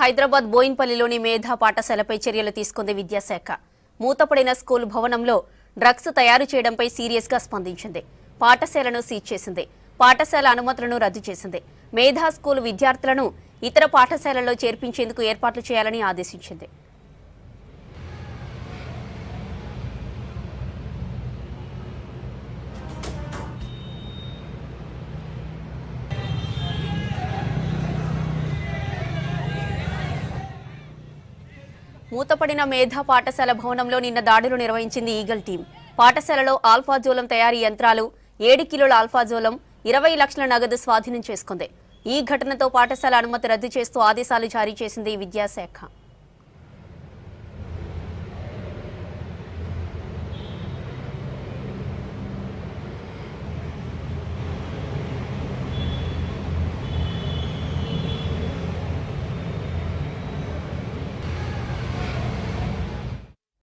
హైదరాబాద్ బోయిన్పల్లిలోని మేధా పాఠశాలపై చర్యలు తీసుకుంది విద్యాశాఖ. మూతపడిన స్కూల్ భవనంలో డ్రగ్స్ తయారు చేయడంపై సీరియస్ గా స్పందించింది. పాఠశాలను సీజ్ చేసింది. పాఠశాల అనుమతులను రద్దు చేసింది. మేధా స్కూల్ విద్యార్థులను ఇతర పాఠశాలల్లో చేర్పించేందుకు ఏర్పాట్లు చేయాలని ఆదేశించింది. మూతపడిన మేధా పాఠశాల భవనంలో నిన్న దాడులు నిర్వహించింది ఈగల్ టీం. పాఠశాలలో ఆల్ఫాజోలం తయారీ యంత్రాలు, 7 కిలోల ఆల్ఫాజోలం, 20 లక్షల నగదు స్వాధీనం చేసుకుంది. ఈ ఘటనతో పాఠశాల అనుమతి రద్దు చేస్తూ ఆదేశాలు జారీ చేసింది విద్యాశాఖ.